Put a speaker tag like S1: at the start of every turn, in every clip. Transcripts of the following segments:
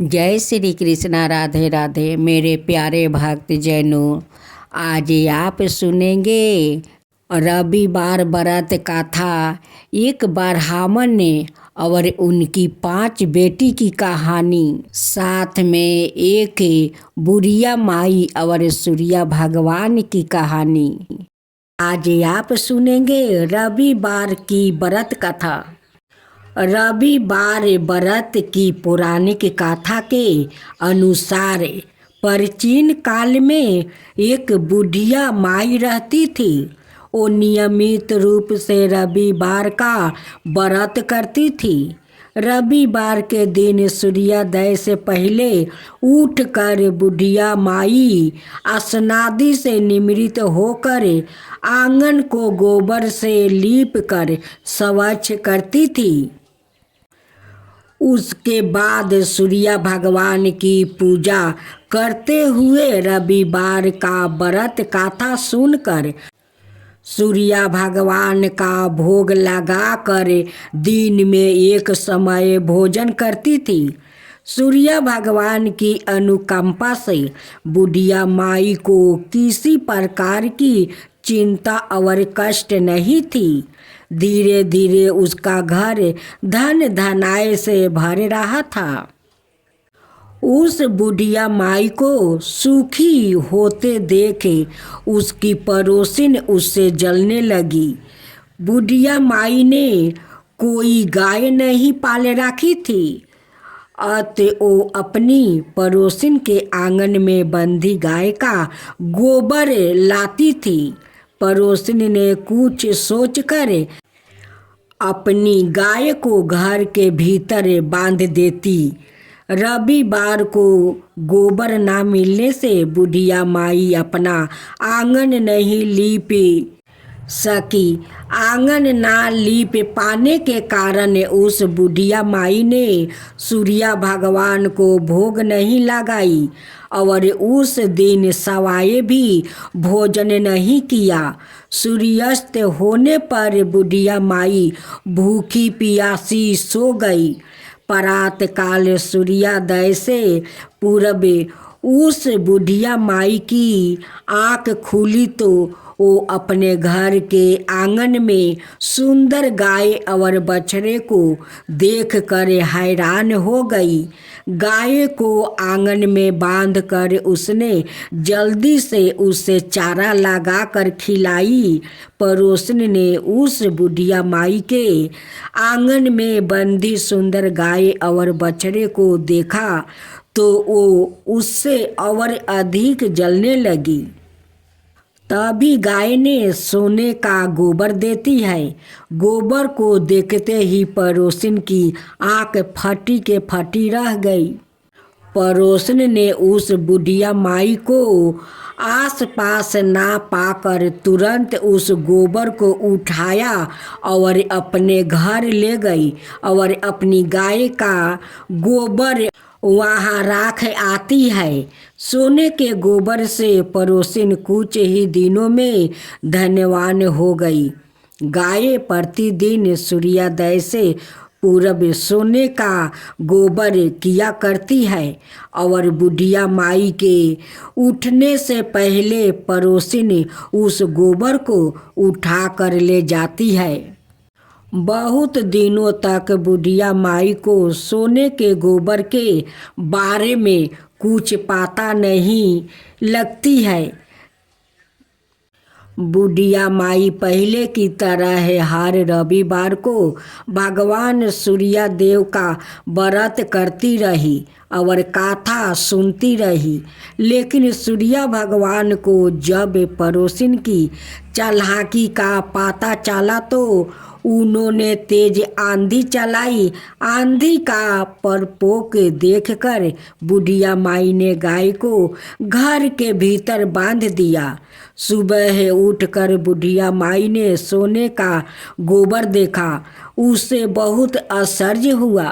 S1: जय श्री कृष्णा। राधे राधे मेरे प्यारे भक्त जनों, आज आप सुनेंगे रविवार व्रत कथा। एक ब्राह्मण ने और उनकी 5 बेटी की कहानी, साथ में एक बुढ़िया माई और सूर्य भगवान की कहानी। आज आप सुनेंगे रविवार की व्रत कथा। रविवार व्रत की पौराणिक कथा के अनुसार प्राचीन काल में एक बुढ़िया माई रहती थी। वो नियमित रूप से रविवार का व्रत करती थी। रविवार के दिन सूर्योदय से पहले उठकर बुढ़िया माई स्नादि से निमृत होकर आंगन को गोबर से लीप कर स्वच्छ करती थी। उसके बाद सूर्य भगवान की पूजा करते हुए रविवार का व्रत कथा सुनकर सूर्य भगवान का भोग लगाकर दिन में एक समय भोजन करती थी। सूर्य भगवान की अनुकंपा से बुढ़िया माई को किसी प्रकार की चिंता और कष्ट नहीं थी। धीरे धीरे उसका घर धन धनाय से भर रहा था। उस बुढ़िया माई को सुखी होते देखे उसकी पड़ोसिन उससे जलने लगी। बुढ़िया माई ने कोई गाय नहीं पाल रखी थी, अतः वो अपनी पड़ोसिन के आंगन में बंधी गाय का गोबर लाती थी। पड़ोसिन ने कुछ सोचकर अपनी गाय को घर के भीतर बांध देती। रविवार को गोबर ना मिलने से बुढ़िया माई अपना आंगन नहीं लीप सकी। आंगन ना लीप पाने के कारण उस बुढ़िया माई ने सूर्य भगवान को भोग नहीं लगाई और उस दिन सवाए भी भोजन नहीं किया। सूर्यास्त होने पर बुढ़िया माई भूखी प्यासी सो गई। प्रातः काल सूर्योदय से पूर्व उस बुढ़िया माई की आँख खुली तो वो अपने घर के आंगन में सुंदर गाय और बछड़े को देखकर हैरान हो गई। गाय को आंगन में बांधकर उसने जल्दी से उसे चारा लगाकर खिलाई। पड़ोसन ने उस बुढ़िया माई के आंगन में बंधी सुंदर गाय और बछड़े को देखा तो वो उससे और अधिक जलने लगी। तभी गाय ने सोने का गोबर देती है। गोबर को देखते ही पड़ोसिन की आंख फटी के फटी रह गई। पड़ोसन ने उस बुढ़िया माई को आस पास ना पाकर तुरंत उस गोबर को उठाया और अपने घर ले गई और अपनी गाय का गोबर वहाँ राख आती है। सोने के गोबर से पड़ोसिन कुछ ही दिनों में धनवान हो गई। गाय प्रतिदिन सूर्योदय से पूर्व सोने का गोबर किया करती है और बुढ़िया माई के उठने से पहले पड़ोसिन उस गोबर को उठा कर ले जाती है। बहुत दिनों तक बुढ़िया माई को सोने के गोबर के बारे में कुछ पता नहीं लगती है। बुढ़िया माई पहले की तरह हर रविवार को भगवान सूर्य देव का व्रत करती रही और कथा सुनती रही। लेकिन सूर्य भगवान को जब पड़ोसिन की चालाकी का पता चला तो उन्होंने तेज आंधी चलाई। आंधी का प्रकोप देखकर बुढ़िया माई ने गाय को घर के भीतर बांध दिया। सुबह उठकर बुढ़िया माई ने सोने का गोबर देखा। उसे बहुत आश्चर्य हुआ।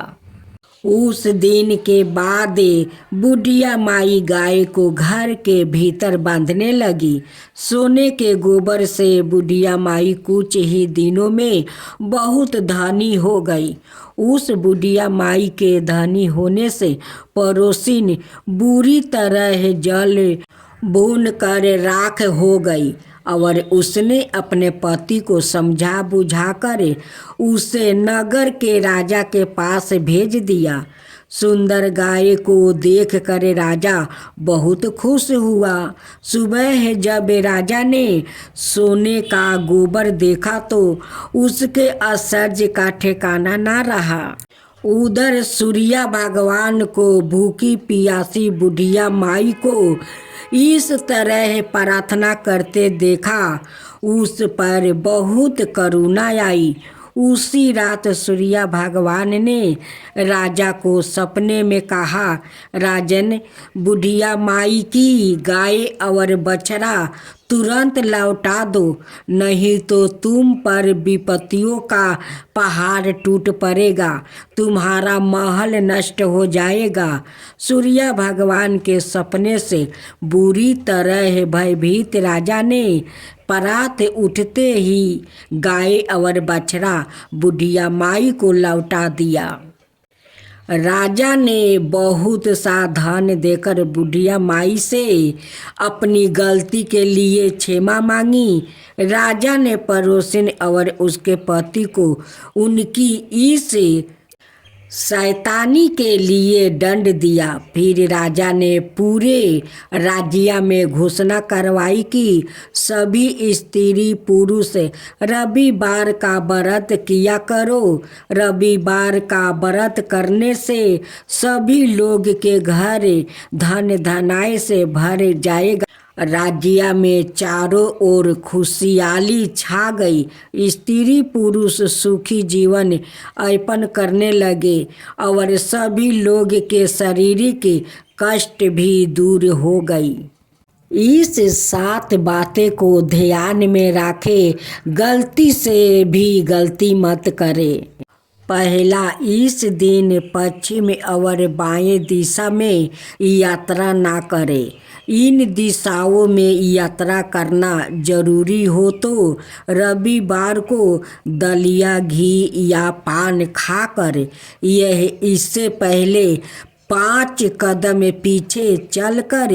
S1: उस दिन के बाद बुढ़िया माई गाय को घर के भीतर बांधने लगी। सोने के गोबर से बुढ़िया माई कुछ ही दिनों में बहुत धनी हो गई। उस बुढ़िया माई के धनी होने से पड़ोसिन बुरी तरह जल भून कर राख हो गई और उसने अपने पति को समझा बुझा कर उसे नगर के राजा के पास भेज दिया। सुंदर गाय को देख कर राजा बहुत खुश हुआ। सुबह जब राजा ने सोने का गोबर देखा तो उसके आश्चर्य का ठिकाना ना रहा। उधर सूर्या भगवान को भूखी पियासी बुढ़िया माई को इस तरह प्रार्थना करते देखा, उस पर बहुत करुणा आई। उसी रात सूर्या भगवान ने राजा को सपने में कहा, राजन, बुढ़िया माई की गाय और बछड़ा तुरंत लौटा दो, नहीं तो तुम पर विपत्तियों का पहाड़ टूट पड़ेगा, तुम्हारा महल नष्ट हो जाएगा। सूर्य भगवान के सपने से बुरी तरह भयभीत राजा ने परात उठते ही गाय और बछड़ा बुढ़िया माई को लौटा दिया। राजा ने बहुत सा धन देकर बुढ़िया माई से अपनी गलती के लिए क्षमा मांगी। राजा ने पड़ोसिन और उसके पति को उनकी इस शैतानी के लिए दंड दिया। फिर राजा ने पूरे राज्य में घोषणा करवाई कि सभी स्त्री पुरुष रविवार का व्रत किया करो। रविवार का व्रत करने से सभी लोग के घर धन धनाय से भर जाएगा। राज्य में चारों ओर खुशहाली छा गई। स्त्री पुरुष सुखी जीवन यापन करने लगे और सभी लोग के शारीरिक कष्ट भी दूर हो गई। इस 7 बातें को ध्यान में रखे, गलती से भी गलती मत करे। पहला, इस दिन पश्चिम और बाएं दिशा में यात्रा ना करें। इन दिशाओं में यात्रा करना जरूरी हो तो रविवार को दलिया, घी या पान खाकर यह इससे पहले 5 कदम पीछे चलकर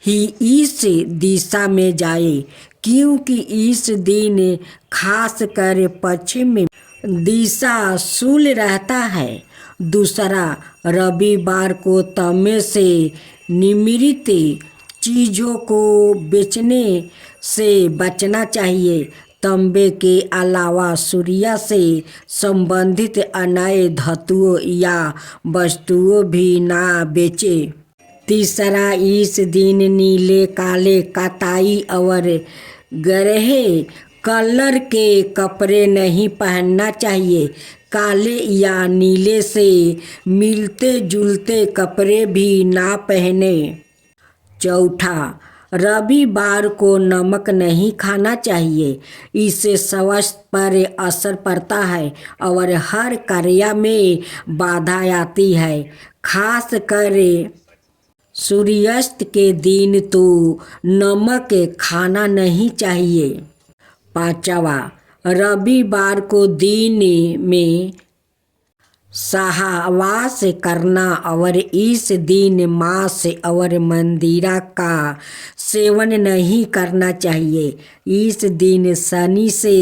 S1: ही इस दिशा में जाए, क्योंकि इस दिन खास कर पश्चिम दिशा शुभ रहता है। दूसरा, रविवार को तांबे से निर्मित चीज़ों को बेचने से बचना चाहिए। तांबे के अलावा सूर्य से संबंधित अन्य धातुओं या वस्तुओं भी ना बेचे। तीसरा, इस दिन नीले, काले, कताई और गहरे कलर के कपड़े नहीं पहनना चाहिए। काले या नीले से मिलते जुलते कपड़े भी ना पहने। चौथा, रविवार को नमक नहीं खाना चाहिए, इससे स्वास्थ्य पर असर पड़ता है और हर कार्य में बाधा आती है। खास कर सूर्यास्त के दिन तो नमक खाना नहीं चाहिए। पांचवा, रविवार को दिन में सहवास करना और इस दिन मांस और मंदिरा का सेवन नहीं करना चाहिए। इस दिन शनि से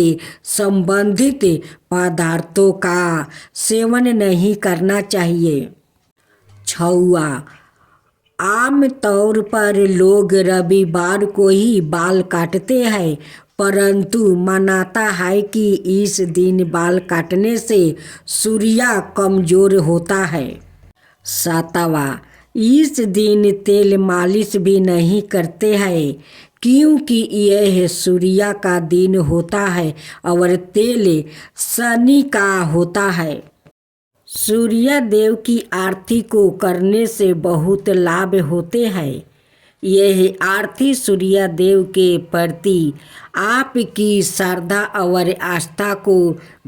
S1: संबंधित पदार्थों का सेवन नहीं करना चाहिए। छठवां, आम तौर पर लोग रविवार को ही बाल काटते हैं, परंतु मानता है कि इस दिन बाल काटने से सूर्य कमजोर होता है। सातवां, इस दिन तेल मालिश भी नहीं करते हैं, क्योंकि यह सूर्य का दिन होता है और तेल शनि का होता है। सूर्य देव की आरती को करने से बहुत लाभ होते हैं। यह आरती सूर्य देव के प्रति आपकी श्रद्धा और आस्था को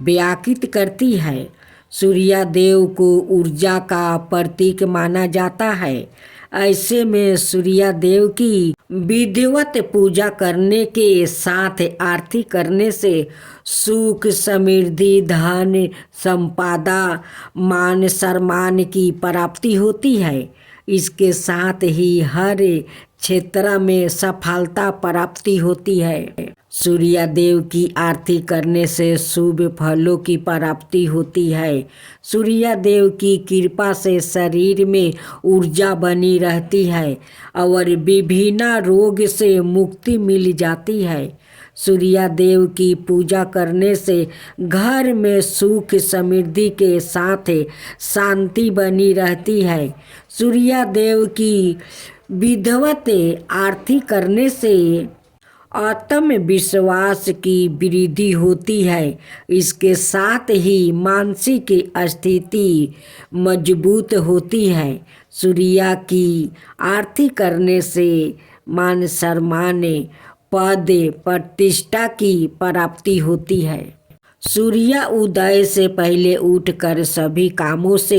S1: व्याकृत करती है। सूर्या देव को ऊर्जा का प्रतीक माना जाता है। ऐसे में सूर्या देव की विधिवत पूजा करने के साथ आरती करने से सुख, समृद्धि, धन, संपदा, मान सम्मान की प्राप्ति होती है। इसके साथ ही हर क्षेत्र में सफलता प्राप्ति होती है। सूर्य देव की आरती करने से शुभ फलों की प्राप्ति होती है। सूर्य देव की कृपा से शरीर में ऊर्जा बनी रहती है और विभिन्न रोग से मुक्ति मिल जाती है। सूर्य देव की पूजा करने से घर में सुख, समृद्धि के साथ शांति बनी रहती है। सूर्य देव की विधिवत आरती करने से आत्मविश्वास की वृद्धि होती है। इसके साथ ही मानसिक स्थिति मजबूत होती है। सूर्य की आरती करने से मान सम्मान, पद, प्रतिष्ठा की प्राप्ति होती है। सूर्य उदय से पहले उठकर सभी कामों से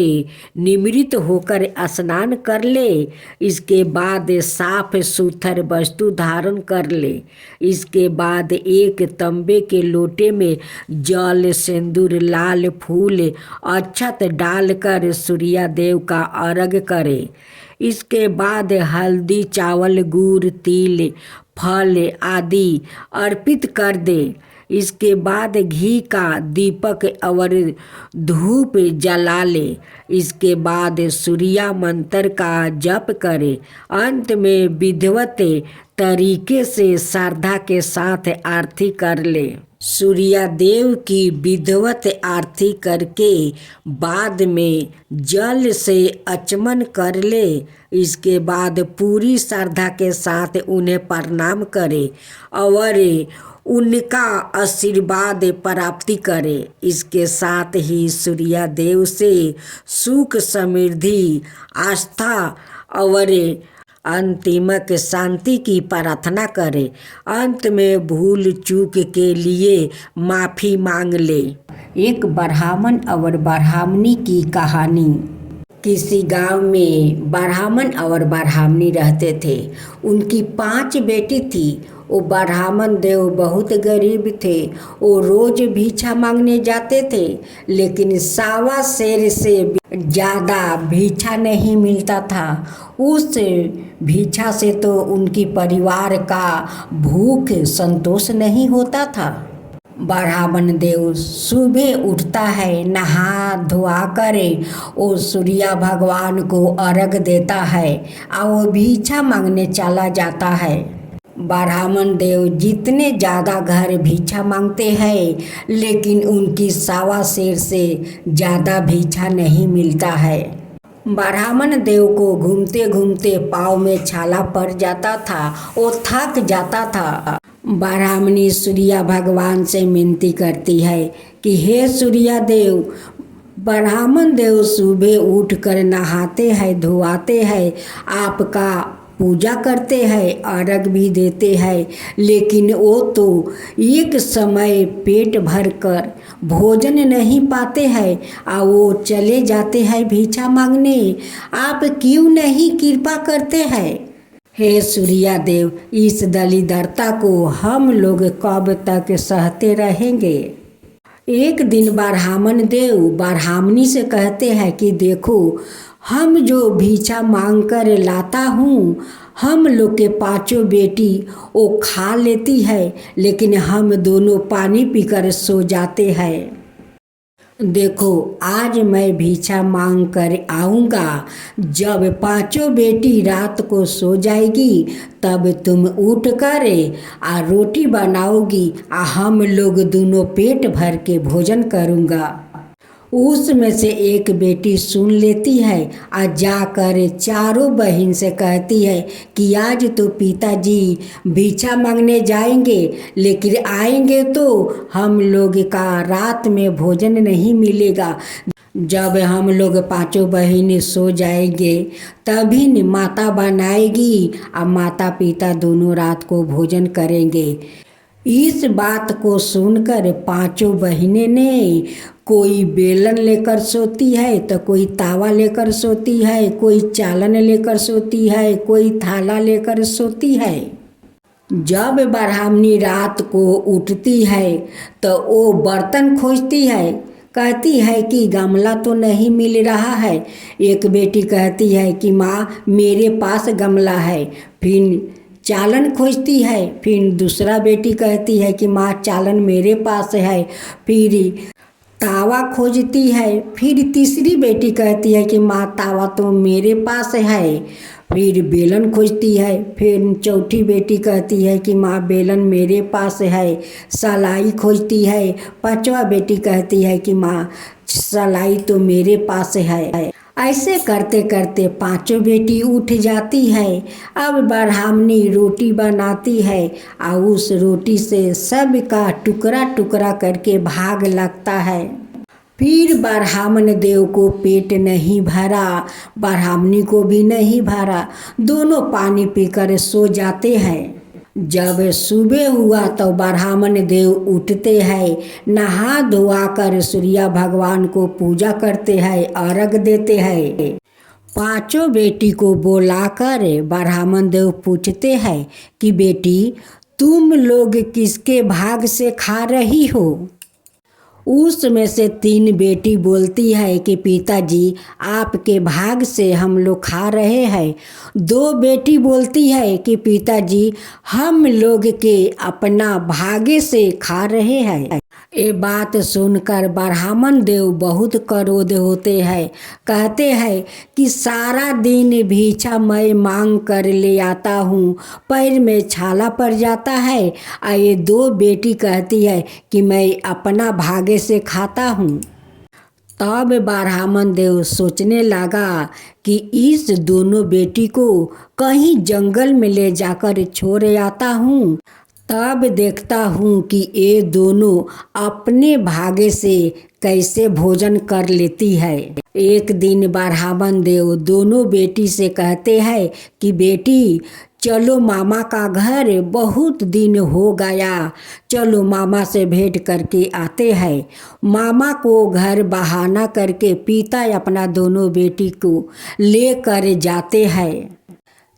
S1: निवृत्त होकर स्नान कर ले। इसके बाद साफ सुथर वस्तु धारण कर ले। इसके बाद एक तांबे के लोटे में जल, सिंदूर, लाल फूल, अक्षत डालकर सूर्य देव का अर्घ करे। इसके बाद हल्दी, चावल, गुड़, तिल, फल आदि अर्पित कर दे। इसके बाद घी का दीपक और धूप जला ले। इसके बाद सूर्य मंत्र का जप करे। अंत में विधिवत तरीके से श्रद्धा के साथ आरती कर ले। सूर्य देव की विधिवत आरती करके बाद में जल से आचमन कर ले। इसके बाद पूरी श्रद्धा के साथ उन्हें प्रणाम करे और उनका आशीर्वाद प्राप्ति करे। इसके साथ ही सूर्य देव से सुख, समृद्धि, आस्था और अंतिमक शांति की प्रार्थना करे। अंत में भूल चूक के लिए माफ़ी मांग ले। एक ब्राह्मण और ब्राह्मणी की कहानी। किसी गांव में ब्राह्मण और ब्राह्मणी रहते थे। उनकी 5 बेटी थी। वो ब्राह्मण देव बहुत गरीब थे। वो रोज भिक्षा मांगने जाते थे, लेकिन 1.25 सेर से ज़्यादा भिक्षा नहीं मिलता था। उस भिक्षा से तो उनकी परिवार का भूख संतोष नहीं होता था। ब्राह्मण देव सुबह उठता है, नहा धोआ करे, वो सूर्य भगवान को अर्घ देता है और वो भिक्षा मांगने चला जाता है। ब्राह्मण देव जितने ज़्यादा घर भिक्षा मांगते हैं, लेकिन उनकी 1.25 सेर से ज़्यादा भिक्षा नहीं मिलता है। ब्राह्मण देव को घूमते घूमते पाँव में छाला पड़ जाता था। वो थक जाता था। ब्राह्मणी सूर्य भगवान से विनती करती है कि हे सूर्य देव, ब्राह्मण देव सुबह उठकर नहाते हैं, धोआते हैं, आपका पूजा करते हैं, अर्घ भी देते हैं, लेकिन वो तो एक समय पेट भर कर भोजन नहीं पाते हैं और वो चले जाते हैं भिक्षा मांगने। आप क्यों नहीं कृपा करते हैं? हे सूर्य देव, इस दरिद्रता को हम लोग कब तक सहते रहेंगे? एक दिन ब्राह्मण देव ब्राह्मणी से कहते हैं कि देखो, हम जो भिक्षा मांग कर लाता हूँ, हम लोग के 5 बेटी वो खा लेती है, लेकिन हम दोनों पानी पीकर सो जाते हैं। देखो, आज मैं भिक्षा मांग कर आऊँगा। जब 5 बेटी रात को सो जाएगी, तब तुम उठ कर रोटी बनाओगी और हम लोग दोनों पेट भर के भोजन करूँगा। उसमें से एक बेटी सुन लेती है और जाकर 4 बहन से कहती है कि आज तो पिताजी भिक्षा मांगने जाएंगे, लेकिन आएंगे तो हम लोग का रात में भोजन नहीं मिलेगा। जब हम लोग 5 बहन सो जाएंगे, तभी माता बनाएगी और माता पिता दोनों रात को भोजन करेंगे। इस बात को सुनकर पांचों बहनें ने, कोई बेलन लेकर सोती है तो कोई तावा लेकर सोती है, कोई चालन लेकर सोती है, कोई थाला लेकर सोती है। जब ब्राह्मणी रात को उठती है तो वो बर्तन खोजती है, कहती है कि गमला तो नहीं मिल रहा है। एक बेटी कहती है कि माँ मेरे पास गमला है। फिर चालन खोजती है। फिर दूसरा बेटी कहती है कि माँ चालन मेरे पास है। फिर तावा खोजती है। फिर तीसरी बेटी कहती है कि माँ तावा तो मेरे पास है। फिर बेलन खोजती है। फिर चौथी बेटी कहती है कि माँ बेलन मेरे पास है। सलाई खोजती है। पांचवा बेटी कहती है कि माँ सलाई तो मेरे पास है। ऐसे करते करते पांचों बेटी उठ जाती है। अब ब्राह्मणी रोटी बनाती है और उस रोटी से सब का टुकड़ा टुकड़ा करके भाग लगता है। फिर ब्राह्मण देव को पेट नहीं भरा, ब्राह्मणी को भी नहीं भरा। दोनों पानी पीकर सो जाते हैं। जब सुबह हुआ तो ब्राह्मण देव उठते हैं, नहा धोआ कर सूर्य भगवान को पूजा करते हैं, अर्घ देते हैं। पांचों बेटी को बुलाकर ब्राह्मण देव पूछते हैं कि बेटी तुम लोग किसके भाग से खा रही हो। उसमें से तीन बेटी बोलती है कि पिताजी आपके भाग से हम लोग खा रहे हैं। दो बेटी बोलती है कि पिताजी हम लोग के अपना भागे से खा रहे हैं। ये बात सुनकर ब्राह्मण देव बहुत क्रोध होते हैं। कहते हैं कि सारा दिन भिक्षा मैं मांग कर ले आता हूँ, पैर में छाला पड़ जाता है। और ये दो बेटी कहती है कि मैं अपना भागे से खाता हूँ। तब ब्राह्मण देव सोचने लगा कि इस दोनों बेटी को कहीं जंगल में ले जाकर छोड़ आता हूँ। तब देखता हूँ कि ये दोनों अपने भागे से कैसे भोजन कर लेती है। एक दिन ब्राह्मण देव दोनों बेटी से कहते हैं कि बेटी चलो मामा का घर, बहुत दिन हो गया, चलो मामा से भेंट करके आते हैं। मामा को घर बहाना करके पिता अपना दोनों बेटी को लेकर जाते हैं।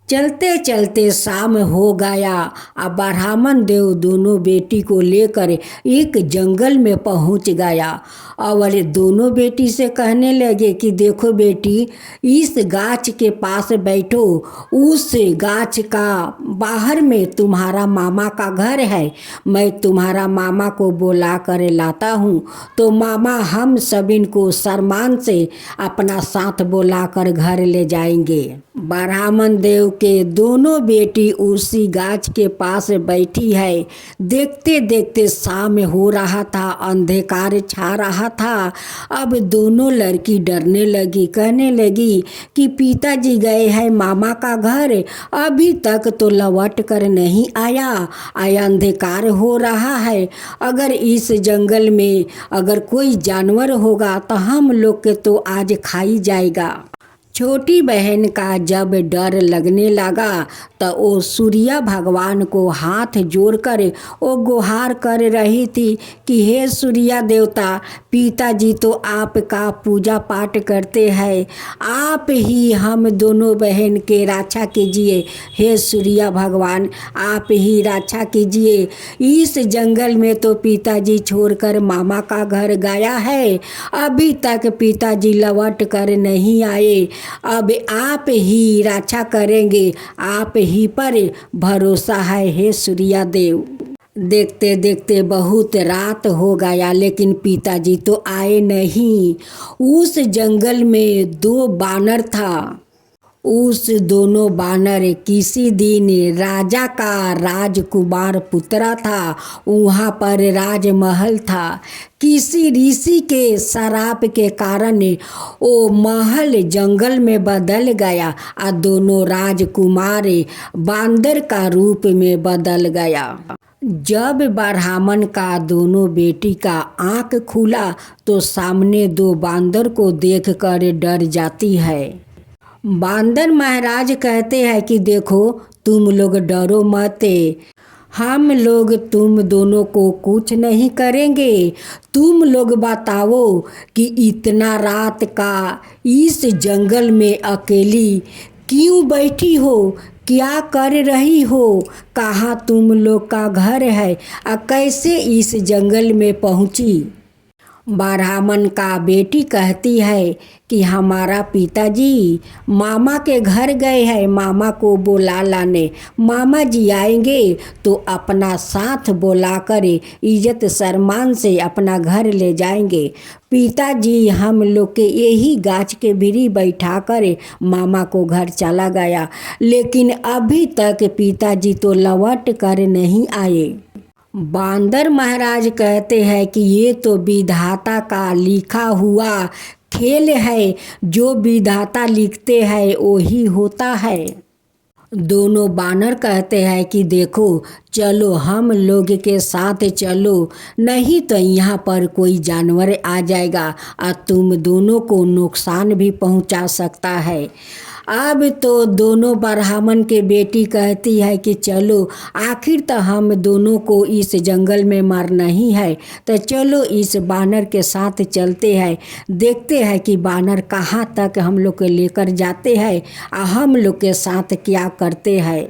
S1: चलते चलते शाम हो गया। अब ब्राह्मण देव दोनों बेटी को लेकर एक जंगल में पहुंच गया और दोनों बेटी से कहने लगे कि देखो बेटी इस गाछ के पास बैठो, उस गाछ का बाहर में तुम्हारा मामा का घर है। मैं तुम्हारा मामा को बुला कर लाता हूँ तो मामा हम सभी को सम्मान से अपना साथ बुला कर घर ले जाएंगे। ब्राह्मण देव के दोनों बेटी उसी गाछ के पास बैठी है। देखते देखते शाम हो रहा था, अंधकार छा रहा था। अब दोनों लड़की डरने लगी, कहने लगी कि पिताजी गए हैं मामा का घर, अभी तक तो लौट कर नहीं आया, अंधकार हो रहा है। अगर इस जंगल में अगर कोई जानवर होगा तो हम लोग के तो आज खाई जाएगा। छोटी बहन का जब डर लगने लगा तो वो सूर्य भगवान को हाथ जोड़कर वो गुहार कर रही थी कि हे सूर्य देवता, पिताजी तो आपका पूजा पाठ करते हैं, आप ही हम दोनों बहन के रक्षा कीजिए। हे सूर्य भगवान आप ही रक्षा कीजिए। इस जंगल में तो पिताजी छोड़कर मामा का घर गया है, अभी तक पिताजी लौट कर नहीं आए। अब आप ही रक्षा करेंगे, आप ही पर भरोसा है हे सूर्य देव। देखते देखते बहुत रात हो गया लेकिन पिताजी तो आए नहीं। उस जंगल में दो बानर था। उस दोनों बानर किसी दिन राजा का राजकुमार पुत्रा था। वहाँ पर राजमहल था। किसी ऋषि के श्राप के कारण वो महल जंगल में बदल गया और दोनों राजकुमार बांदर का रूप में बदल गया। जब ब्राह्मण का दोनों बेटी का आँख खुला तो सामने दो बांदर को देखकर डर जाती है। बांदर महाराज कहते हैं कि देखो तुम लोग डरो मत, हम लोग तुम दोनों को कुछ नहीं करेंगे। तुम लोग बताओ कि इतना रात का इस जंगल में अकेली क्यों बैठी हो, क्या कर रही हो, कहाँ तुम लोग का घर है और कैसे इस जंगल में पहुँची। ब्राह्मण का बेटी कहती है कि हमारा पिताजी मामा के घर गए हैं, मामा को बुला लाने। मामा जी आएंगे तो अपना साथ बुलाकर इज्जत सम्मान से अपना घर ले जाएंगे। पिताजी हम लोग के यही गाछ के भीरी बैठा कर मामा को घर चला गया, लेकिन अभी तक पिताजी तो लौट कर नहीं आए। बांदर महाराज कहते हैं कि ये तो विधाता का लिखा हुआ खेल है, जो विधाता लिखते हैं वही होता है। दोनों बानर कहते हैं कि देखो चलो हम लोग के साथ चलो, नहीं तो यहाँ पर कोई जानवर आ जाएगा और तुम दोनों को नुकसान भी पहुँचा सकता है। अब तो दोनों ब्राह्मण के बेटी कहती है कि चलो आखिर तो हम दोनों को इस जंगल में मरना ही है, तो चलो इस बानर के साथ चलते हैं, देखते हैं कि बानर कहाँ तक हम लोग को लेकर जाते हैं और हम लोग के साथ क्या करते हैं।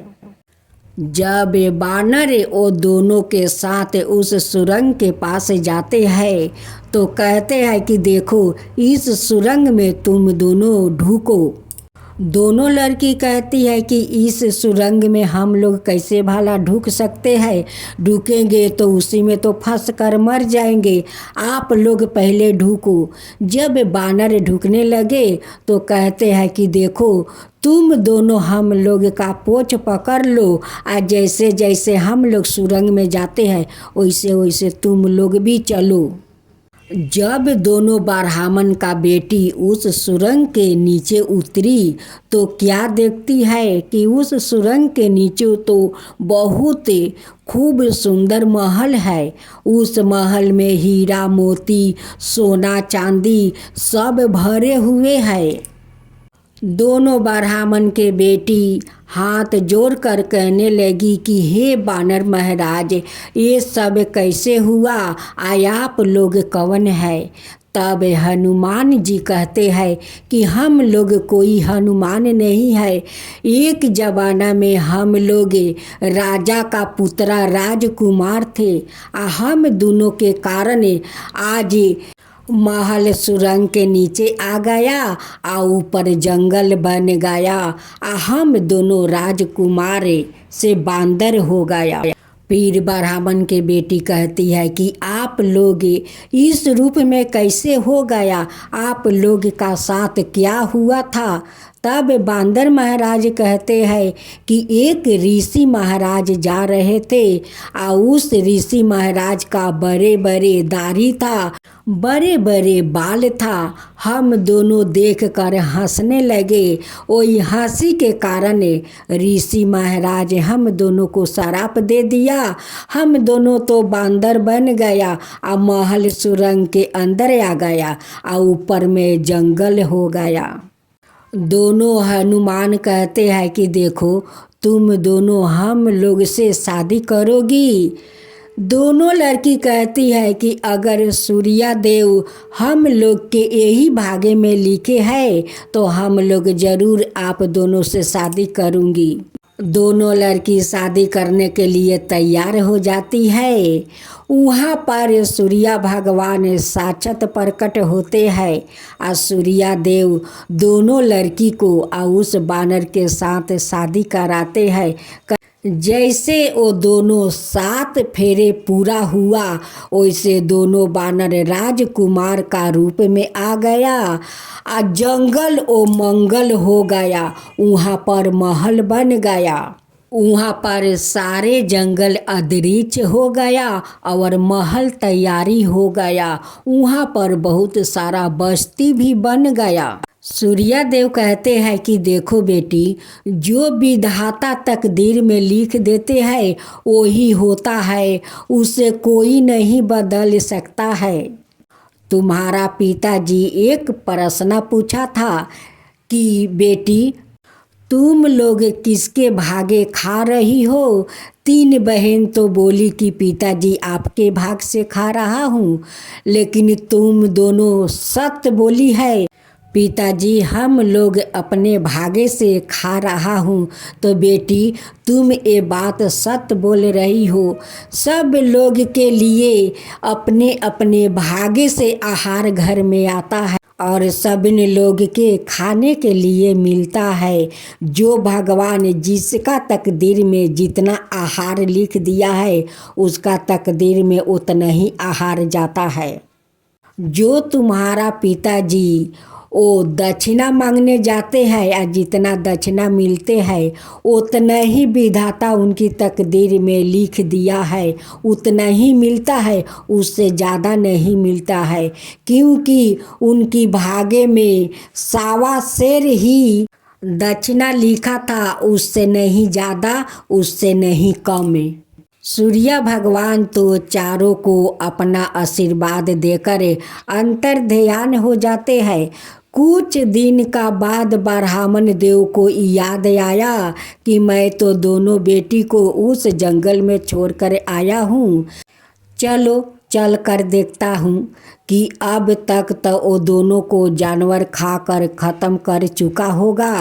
S1: जब ये बानर वो दोनों के साथ उस सुरंग के पास जाते हैं तो कहते हैं कि देखो इस सुरंग में तुम दोनों ढुको। दोनों लड़की कहती है कि इस सुरंग में हम लोग कैसे भला ढुक सकते हैं, ढुकेंगे तो उसी में तो फंस कर मर जाएंगे, आप लोग पहले ढुको। जब बानर ढुकने लगे तो कहते हैं कि देखो तुम दोनों हम लोग का पोछ पकड़ लो और जैसे जैसे हम लोग सुरंग में जाते हैं वैसे वैसे तुम लोग भी चलो। जब दोनों ब्राह्मण का बेटी उस सुरंग के नीचे उतरी तो क्या देखती है कि उस सुरंग के नीचे तो बहुत खूब सुंदर महल है। उस महल में हीरा मोती सोना चांदी सब भरे हुए हैं। दोनों ब्राह्मण के बेटी हाथ जोड़ कर कहने लगी कि हे बानर महाराज ये सब कैसे हुआ, आप लोग कौन है। तब हनुमान जी कहते हैं कि हम लोग कोई हनुमान नहीं है, एक ज़माना में हम लोग राजा का पुत्रा राजकुमार थे, हम दोनों के कारण आज महल सुरंग के नीचे आ गया और ऊपर जंगल बन गया, हम दोनों राजकुमार से बांदर हो गया। फिर ब्राह्मण के बेटी कहती है कि आप लोग इस रूप में कैसे हो गया, आप लोग का साथ क्या हुआ था। तब बांदर महाराज कहते हैं कि एक ऋषि महाराज जा रहे थे और उस ऋषि महाराज का बड़े बड़े दाढ़ी था, बड़े बड़े बाल था। हम दोनों देखकर हंसने लगे, वही हंसी के कारण ऋषि महाराज हम दोनों को श्राप दे दिया। हम दोनों तो बांदर बन गया और महल सुरंग के अंदर आ गया और ऊपर में जंगल हो गया। दोनों हनुमान कहते हैं कि देखो तुम दोनों हम लोग से शादी करोगी। दोनों लड़की कहती है कि अगर सूर्या देव हम लोग के यही भाग्य में लिखे हैं तो हम लोग ज़रूर आप दोनों से शादी करूँगी। दोनों लड़की शादी करने के लिए तैयार हो जाती है। वहाँ पर सूर्या भगवान साक्षात प्रकट होते हैं और सूर्या देव दोनों लड़की को उस बानर के साथ शादी कराते हैं। जैसे वो दोनों 7 फेरे पूरा हुआ वैसे दोनों बानर राजकुमार का रूप में आ गया और जंगल ओ मंगल हो गया। वहाँ पर महल बन गया, वहाँ पर सारे जंगल अदृश्य हो गया और महल तैयारी हो गया। वहाँ पर बहुत सारा बस्ती भी बन गया। सूर्या देव कहते हैं कि देखो बेटी, जो विधाता तकदीर में लिख देते हैं वही होता है, उसे कोई नहीं बदल सकता है। तुम्हारा पिताजी एक प्रश्न पूछा था कि बेटी तुम लोग किसके भागे खा रही हो? तीन बहन तो बोली कि पिताजी आपके भाग से खा रहा हूँ, लेकिन तुम दोनों सत्य बोली है। पिताजी हम लोग अपने भागे से खा रहा हूँ। तो बेटी तुम ये बात सत्य बोल रही हो। सब लोग के लिए अपने अपने भागे से आहार घर में आता है और सभी लोग के खाने के लिए मिलता है। जो भगवान जिसका तकदीर में जितना आहार लिख दिया है उसका तकदीर में उतना ही आहार जाता है। जो तुम्हारा पिताजी वो दक्षिणा मांगने जाते हैं या जितना दक्षिणा मिलते हैं उतना ही विधाता उनकी तकदीर में लिख दिया है, उतना ही मिलता है, उससे ज़्यादा नहीं मिलता है। क्योंकि उनकी भागे में सावा शेर ही दक्षिणा लिखा था, उससे नहीं ज़्यादा उससे नहीं कम। सूर्य भगवान तो चारों को अपना आशीर्वाद देकर अंतर ध्यान हो जाते हैं। कुछ दिन का बाद ब्राह्मण देव को याद आया कि मैं तो दोनों बेटी को उस जंगल में छोड़कर आया हूँ। चलो चल कर देखता हूँ कि अब तक तो वो दोनों को जानवर खाकर ख़त्म कर चुका होगा।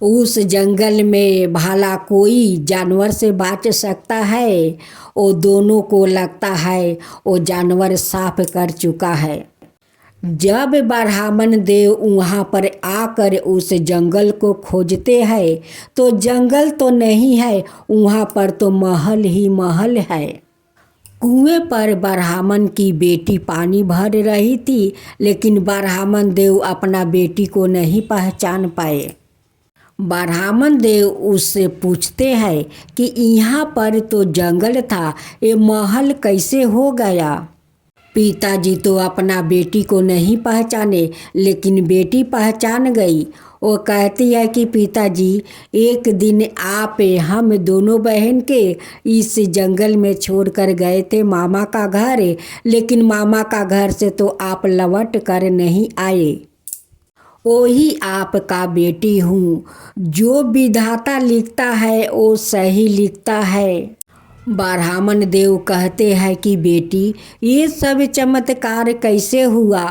S1: उस जंगल में भला कोई जानवर से बच सकता है? वो दोनों को लगता है वो जानवर साफ कर चुका है। जब ब्राह्मण देव वहाँ पर आकर उस जंगल को खोजते हैं तो जंगल तो नहीं है, वहाँ पर तो महल ही महल है। कुएं पर ब्राह्मण की बेटी पानी भर रही थी, लेकिन ब्राह्मण देव अपना बेटी को नहीं पहचान पाए। ब्राह्मण देव उससे पूछते हैं कि यहाँ पर तो जंगल था, ये महल कैसे हो गया? पिताजी तो अपना बेटी को नहीं पहचाने, लेकिन बेटी पहचान गई। वो कहती है कि पिताजी एक दिन आप हम दोनों बहन के इस जंगल में छोड़कर गए थे मामा का घर, लेकिन मामा का घर से तो आप लौट कर नहीं आए। वही आपका बेटी हूँ। जो विधाता लिखता है वो सही लिखता है। ब्राह्मण देव कहते हैं कि बेटी ये सब चमत्कार कैसे हुआ?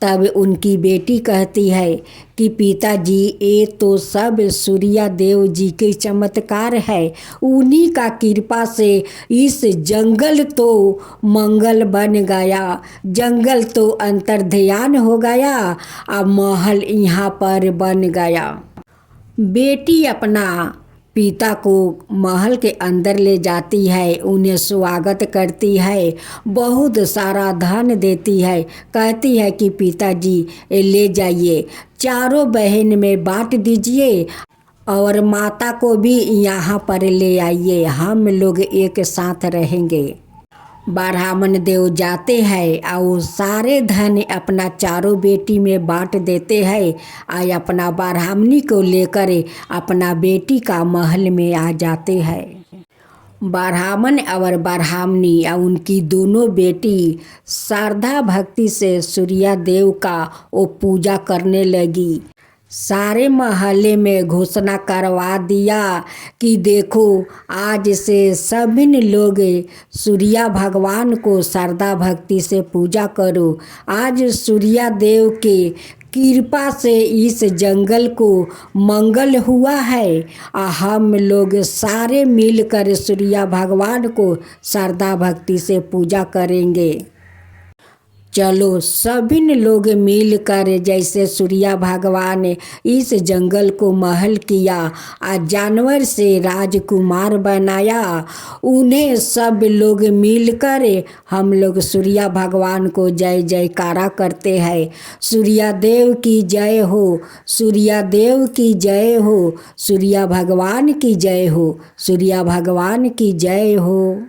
S1: तब उनकी बेटी कहती है कि पिताजी ये तो सब सूर्य देव जी के चमत्कार है। उन्हीं का कृपा से इस जंगल तो मंगल बन गया, जंगल तो अंतर्ध्यान हो गया, अब महल यहाँ पर बन गया। बेटी अपना पिता को महल के अंदर ले जाती है, उन्हें स्वागत करती है, बहुत सारा धन देती है, कहती है कि पिताजी ले जाइए, चारों बहन में बांट दीजिए और माता को भी यहाँ पर ले आइए, हम लोग एक साथ रहेंगे। ब्राह्मण देव जाते हैं और सारे धन अपना चारों बेटी में बांट देते हैं और अपना ब्राह्मणी को लेकर अपना बेटी का महल में आ जाते हैं। ब्राह्मण और ब्राह्मणी और उनकी दोनों बेटी श्रद्धा भक्ति से सूर्य देव का वो पूजा करने लगी। सारे मोहल्ले में घोषणा करवा दिया कि देखो आज से सभी लोग सूर्य भगवान को श्रद्धा भक्ति से पूजा करो। आज सूर्य देव के कृपा से इस जंगल को मंगल हुआ है और हम लोग सारे मिलकर सूर्य भगवान को श्रद्धा भक्ति से पूजा करेंगे। चलो सभी लोग मिलकर जैसे सूर्य भगवान इस जंगल को महल किया और जानवर से राजकुमार बनाया, उन्हें सब लोग मिलकर हम लोग सूर्य भगवान को जय जयकारा करते हैं। सूर्य देव की जय हो, सूर्य देव की जय हो, सूर्य भगवान की जय हो, सूर्य भगवान की जय हो।